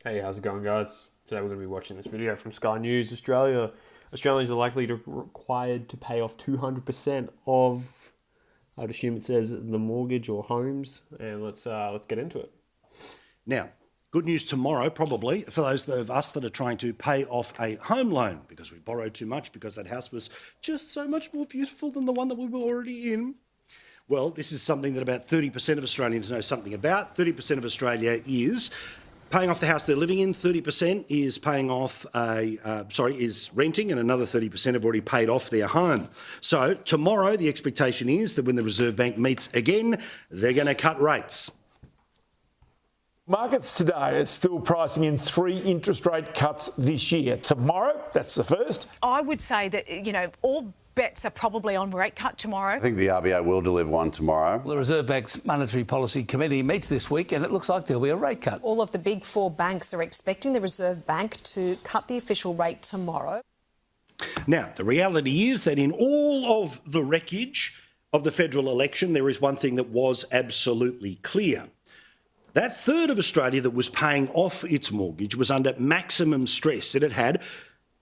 Hey, how's it going, guys? Today we're going to be watching this video from Sky News Australia. Australians are likely to required to pay off 200% of, I'd assume it says, the mortgage or homes. And let's get into it. Now, good news tomorrow, probably, for those of us that are trying to pay off a home loan because we borrowed too much because that house was just so much more beautiful than the one that we were already in. Well, this is something that about 30% of Australians know something about. 30% of Australia is paying off the house they're living in, 30% is paying off is renting, and another 30% have already paid off their home. So tomorrow, the expectation is that when the Reserve Bank meets again, they're going to cut rates. Markets today are still pricing in 3 interest rate cuts this year. Tomorrow, that's the first. I would say that, all bets are probably on rate cut tomorrow. I think the RBA will deliver one tomorrow. Well, the Reserve Bank's Monetary Policy Committee meets this week and it looks like there'll be a rate cut. All of the big 4 banks are expecting the Reserve Bank to cut the official rate tomorrow. Now, the reality is that in all of the wreckage of the federal election, there is one thing that was absolutely clear. That third of Australia that was paying off its mortgage was under maximum stress. It had had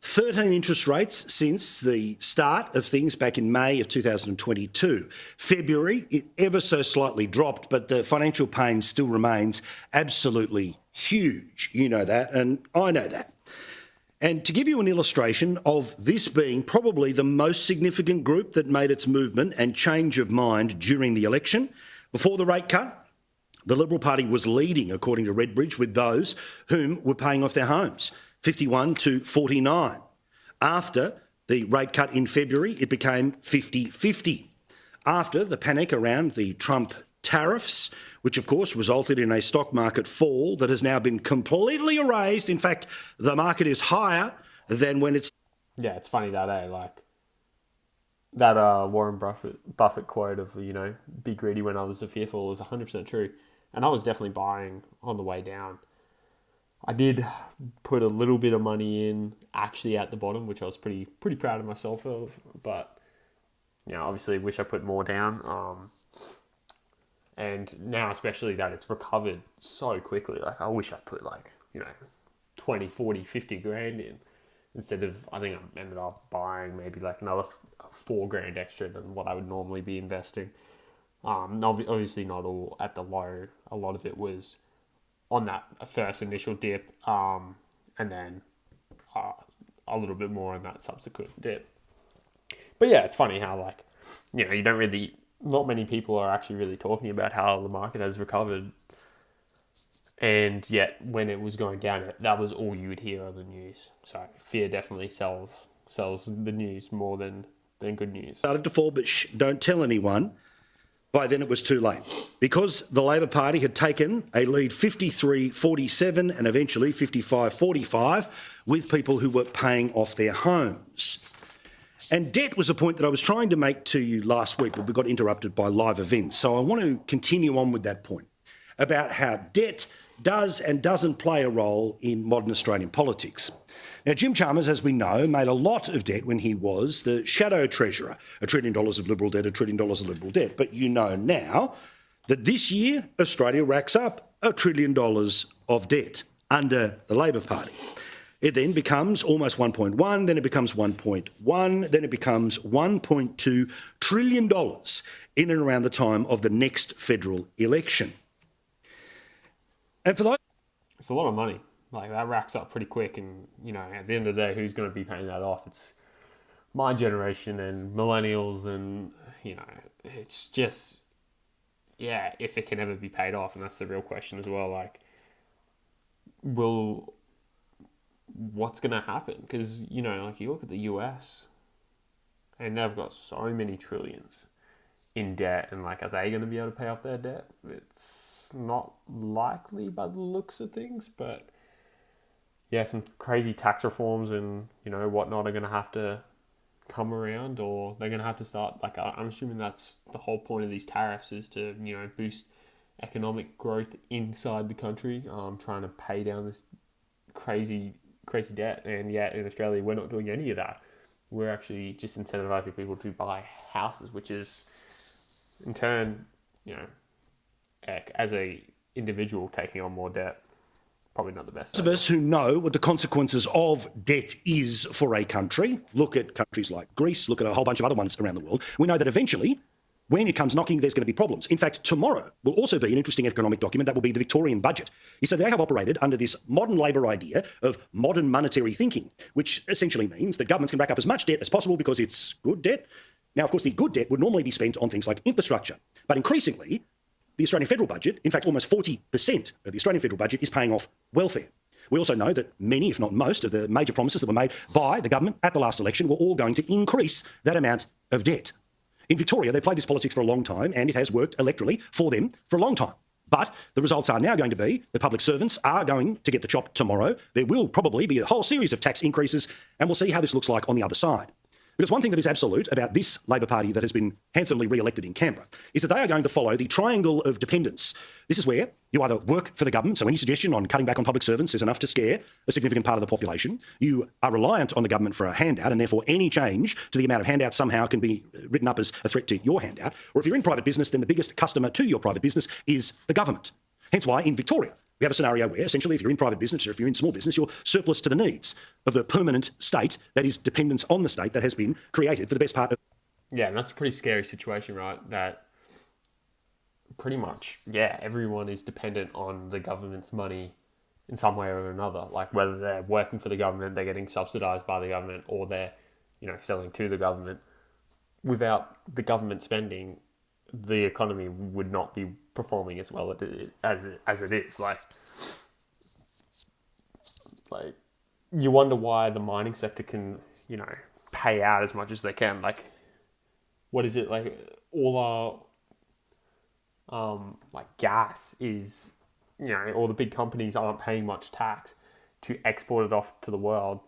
13 interest rates since the start of things back in May of 2022. February, it ever so slightly dropped, but the financial pain still remains absolutely huge. You know that, and I know that. And to give you an illustration of this being probably the most significant group that made its movement and change of mind during the election, before the rate cut, the Liberal Party was leading, according to Redbridge, with those whom were paying off their homes, 51 to 49. After the rate cut in February, it became 50-50. After the panic around the Trump tariffs, which of course resulted in a stock market fall that has now been completely erased. In fact, the market is higher than when it's... Yeah, it's funny that, that Warren Buffett quote of, be greedy when others are fearful is 100% true. And I was definitely buying on the way down. I did put a little bit of money in actually at the bottom, which I was pretty proud of myself of. But, obviously wish I put more down. And now especially that it's recovered so quickly. I wish I put 20, 40, 50 grand in. Instead of, I think I ended up buying maybe another $4,000 extra than what I would normally be investing. Obviously not all at the low. A lot of it was on that first initial dip, and then a little bit more on that subsequent dip. But yeah, it's funny how you don't really, not many people are actually really talking about how the market has recovered. And yet, when it was going down, that was all you would hear on the news. So fear definitely sells the news more than good news. Started to fall, but don't tell anyone. By then it was too late. Because the Labor Party had taken a lead 53-47 and eventually 55-45 with people who were paying off their homes. And debt was a point that I was trying to make to you last week, but we got interrupted by live events. So I want to continue on with that point about how debt does and doesn't play a role in modern Australian politics. Now, Jim Chalmers, as we know, made a lot of debt when he was the shadow treasurer, $1 trillion of Liberal debt, $1 trillion of Liberal debt. But you know now that this year, Australia racks up $1 trillion of debt under the Labor Party. It then becomes almost 1.1, then it becomes 1.1, then it becomes $1.2 trillion in and around the time of the next federal election. And for those... It's a lot of money. That racks up pretty quick, and, at the end of the day, who's going to be paying that off? It's my generation and millennials, and, it's just, if it can ever be paid off, and that's the real question as well, what's going to happen? Because, you look at the US, and they've got so many trillions in debt, and, are they going to be able to pay off their debt? It's not likely by the looks of things, but... yeah, some crazy tax reforms and, whatnot are going to have to come around, or they're going to have to start, I'm assuming that's the whole point of these tariffs is to, boost economic growth inside the country, trying to pay down this crazy debt. And yet in Australia, we're not doing any of that. We're actually just incentivizing people to buy houses, which is in turn, as a individual taking on more debt. probably not the best. Those of us who know what the consequences of debt is for a country, look at countries like Greece, look at a whole bunch of other ones around the world, we know that eventually, when it comes knocking, there's going to be problems. In fact, tomorrow will also be an interesting economic document that will be the Victorian budget. So they have operated under this modern Labor idea of modern monetary thinking, which essentially means that governments can rack up as much debt as possible because it's good debt. Now, of course, the good debt would normally be spent on things like infrastructure, but increasingly, the Australian federal budget, in fact, almost 40% of the Australian federal budget is paying off welfare. We also know that many, if not most, of the major promises that were made by the government at the last election were all going to increase that amount of debt. In Victoria, they played this politics for a long time, and it has worked electorally for them for a long time. But the results are now going to be the public servants are going to get the chop tomorrow. There will probably be a whole series of tax increases, and we'll see how this looks like on the other side. Because one thing that is absolute about this Labor Party that has been handsomely re-elected in Canberra is that they are going to follow the triangle of dependence. This is where you either work for the government, so any suggestion on cutting back on public servants is enough to scare a significant part of the population. You are reliant on the government for a handout, and therefore any change to the amount of handouts somehow can be written up as a threat to your handout. Or if you're in private business, then the biggest customer to your private business is the government. Hence why in Victoria, we have a scenario where essentially if you're in private business or if you're in small business, you're surplus to the needs of the permanent state that is dependence on the state that has been created for the best part of... Yeah, and that's a pretty scary situation, right? That pretty much, yeah, everyone is dependent on the government's money in some way or another. Like whether they're working for the government, they're getting subsidised by the government, or they're, selling to the government. Without the government spending, the economy would not be performing as well as it is. Like you wonder why the mining sector can, pay out as much as they can. Like, what is it? Like all our gas is, all the big companies aren't paying much tax to export it off to the world,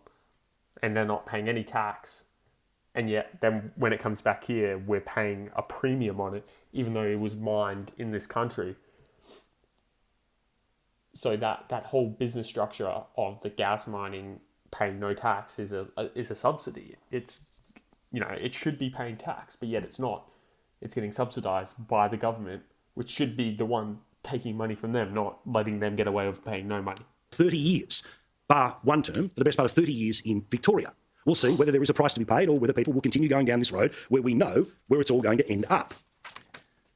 and they're not paying any tax. And yet then when it comes back here, we're paying a premium on it, even though it was mined in this country. So that whole business structure of the gas mining paying no tax is a subsidy. It's, it should be paying tax, but yet it's not. It's getting subsidised by the government, which should be the one taking money from them, not letting them get away with paying no money. 30 years, bar one term, for the best part of 30 years in Victoria. We'll see whether there is a price to be paid or whether people will continue going down this road where we know where it's all going to end up.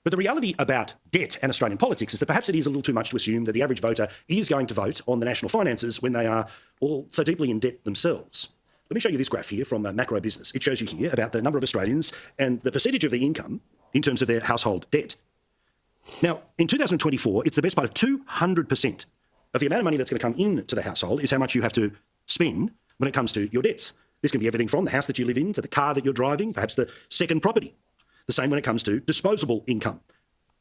But the reality about debt and Australian politics is that perhaps it is a little too much to assume that the average voter is going to vote on the national finances when they are all so deeply in debt themselves. Let me show you this graph here from Macro Business. It shows you here about the number of Australians and the percentage of the income in terms of their household debt. Now, in 2024, it's the best part of 200% of the amount of money that's going to come into the household is how much you have to spend when it comes to your debts. This can be everything from the house that you live in to the car that you're driving, perhaps the second property. The same when it comes to disposable income.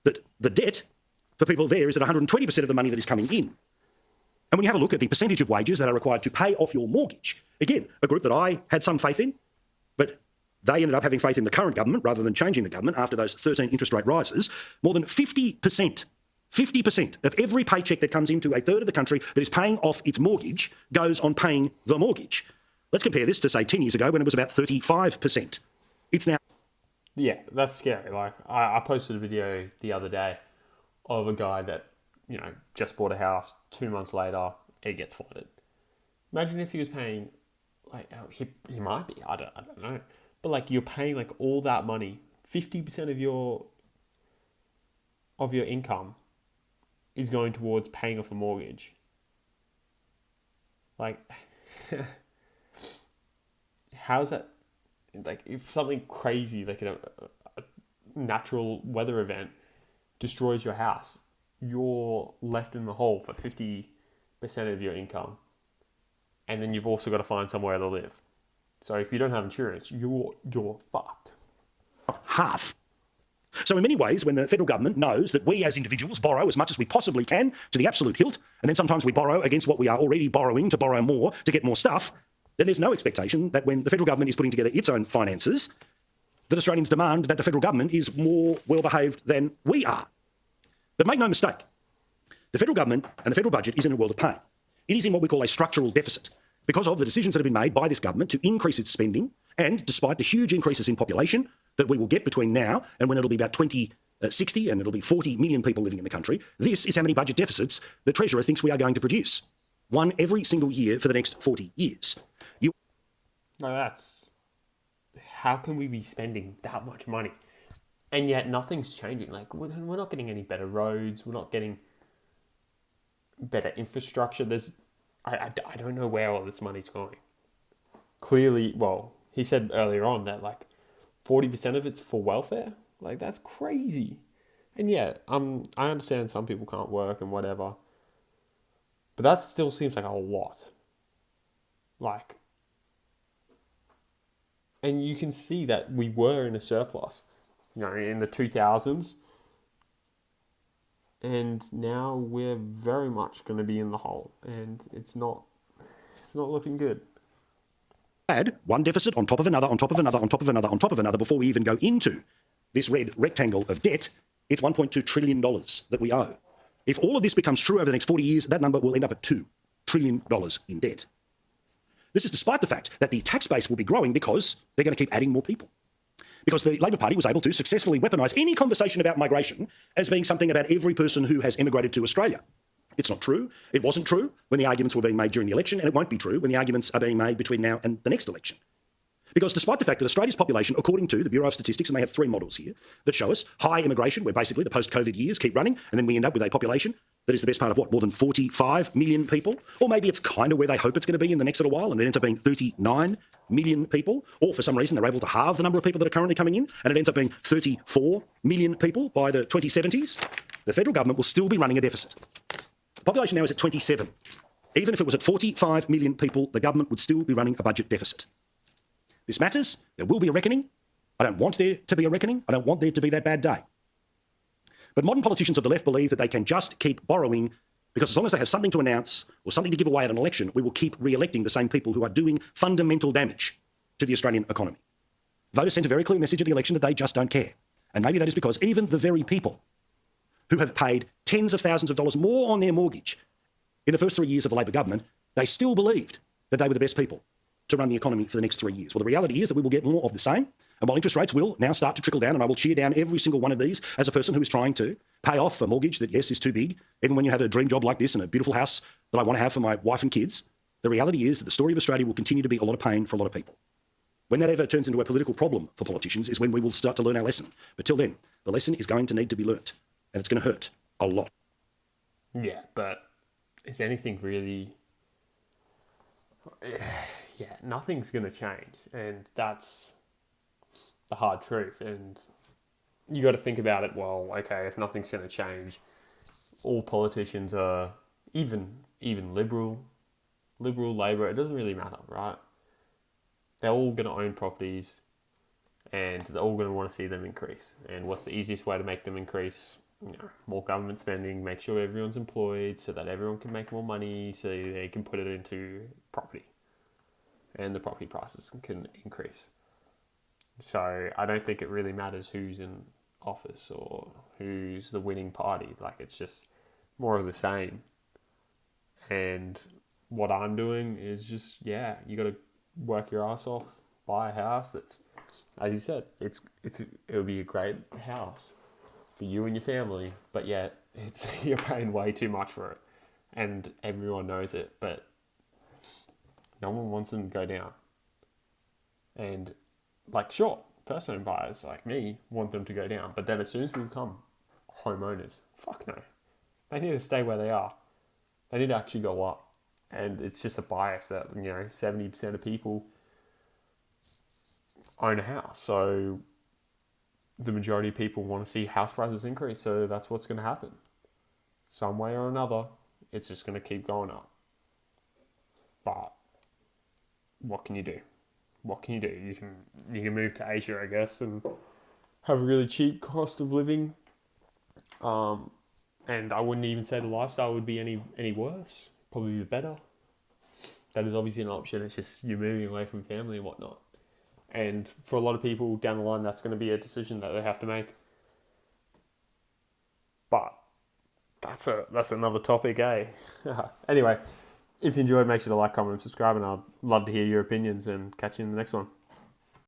That the debt for people there is at 120% of the money that is coming in. And when you have a look at the percentage of wages that are required to pay off your mortgage, again, a group that I had some faith in, but they ended up having faith in the current government rather than changing the government after those 13 interest rate rises, more than 50% of every paycheck that comes into a third of the country that is paying off its mortgage goes on paying the mortgage. Let's compare this to, say, 10 years ago when it was about 35%. It's now... Yeah, that's scary. Like, I posted a video the other day of a guy that, just bought a house. 2 months later, it gets flooded. Imagine if he was paying, he might be, I don't know. But, you're paying, all that money. 50% of your income is going towards paying off a mortgage. How's that? If something crazy, a natural weather event destroys your house, you're left in the hole for 50% of your income. And then you've also got to find somewhere to live. So if you don't have insurance, you're fucked. Half. So in many ways, when the federal government knows that we as individuals borrow as much as we possibly can to the absolute hilt, and then sometimes we borrow against what we are already borrowing to borrow more to get more stuff, then there's no expectation that when the federal government is putting together its own finances, that Australians demand that the federal government is more well-behaved than we are. But make no mistake, the federal government and the federal budget is in a world of pain. It is in what we call a structural deficit because of the decisions that have been made by this government to increase its spending, and despite the huge increases in population that we will get between now and when it'll be about 2060 and it'll be 40 million people living in the country, this is how many budget deficits the Treasurer thinks we are going to produce. one every single year for the next 40 years. No, that's... How can we be spending that much money? And yet nothing's changing. Like, we're not getting any better roads. We're not getting better infrastructure. I don't know where all this money's going. Clearly, well, he said earlier on that, like, 40% of it's for welfare. Like, that's crazy. And yeah, I understand some people can't work and whatever. But that still seems like a lot. Like... And you can see that we were in a surplus, in the 2000s. And now we're very much going to be in the hole. And it's not looking good. Add one deficit on top of another, on top of another, on top of another, on top of another before we even go into this red rectangle of debt. It's $1.2 trillion that we owe. If all of this becomes true over the next 40 years, that number will end up at $2 trillion in debt. This is despite the fact that the tax base will be growing because they're going to keep adding more people. Because the Labor Party was able to successfully weaponise any conversation about migration as being something about every person who has emigrated to Australia. It's not true. It wasn't true when the arguments were being made during the election, and it won't be true when the arguments are being made between now and the next election. Because despite the fact that Australia's population, according to the Bureau of Statistics, and they have three models here that show us high immigration, where basically the post-COVID years keep running, and then we end up with a population that is the best part of what, more than 45 million people? Or maybe it's kind of where they hope it's going to be in the next little while, and it ends up being 39 million people. Or for some reason, they're able to halve the number of people that are currently coming in, and it ends up being 34 million people by the 2070s. The federal government will still be running a deficit. The population now is at 27. Even if it was at 45 million people, the government would still be running a budget deficit. This matters. There will be a reckoning. I don't want there to be a reckoning. I don't want there to be that bad day. But modern politicians of the left believe that they can just keep borrowing because as long as they have something to announce or something to give away at an election, we will keep re-electing the same people who are doing fundamental damage to the Australian economy. Voters sent a very clear message at the election that they just don't care. And maybe that is because even the very people who have paid tens of thousands of dollars more on their mortgage in the first 3 years of the Labor government, they still believed that they were the best people to run the economy for the next 3 years. Well, the reality is that we will get more of the same. And while interest rates will now start to trickle down, and I will cheer down every single one of these as a person who is trying to pay off a mortgage that, yes, is too big, even when you have a dream job like this and a beautiful house that I want to have for my wife and kids, the reality is that the story of Australia will continue to be a lot of pain for a lot of people. When that ever turns into a political problem for politicians is when we will start to learn our lesson. But till then, the lesson is going to need to be learnt, and it's going to hurt a lot. Yeah, but is anything really... Yeah, nothing's going to change, and that's the hard truth. And you got to think about it. Well, okay, if nothing's going to change, all politicians are even liberal, Labor. It doesn't really matter, right? They're all going to own properties, and they're all going to want to see them increase. And what's the easiest way to make them increase? More government spending, make sure everyone's employed, so that everyone can make more money, so they can put it into property. And the property prices can increase. So I don't think it really matters who's in office or who's the winning party. Like, it's just more of the same. And what I'm doing is just, you got to work your ass off, buy a house that's, as you said, it'll be a great house for you and your family. But yet, you're paying way too much for it, and everyone knows it. But no one wants them to go down. And, sure, first home buyers like me want them to go down. But then as soon as we become homeowners, fuck no. They need to stay where they are. They need to actually go up. And it's just a bias that, 70% of people own a house. So the majority of people want to see house prices increase. So that's what's going to happen. Some way or another, it's just going to keep going up. But what can you do? What can you do? You can move to Asia, I guess, and have a really cheap cost of living. And I wouldn't even say the lifestyle would be any worse. Probably better. That is obviously an option. It's just you're moving away from family and whatnot. And for a lot of people down the line, that's going to be a decision that they have to make. But that's another topic, eh? Anyway. If you enjoyed, make sure to like, comment, and subscribe, and I'd love to hear your opinions, and catch you in the next one.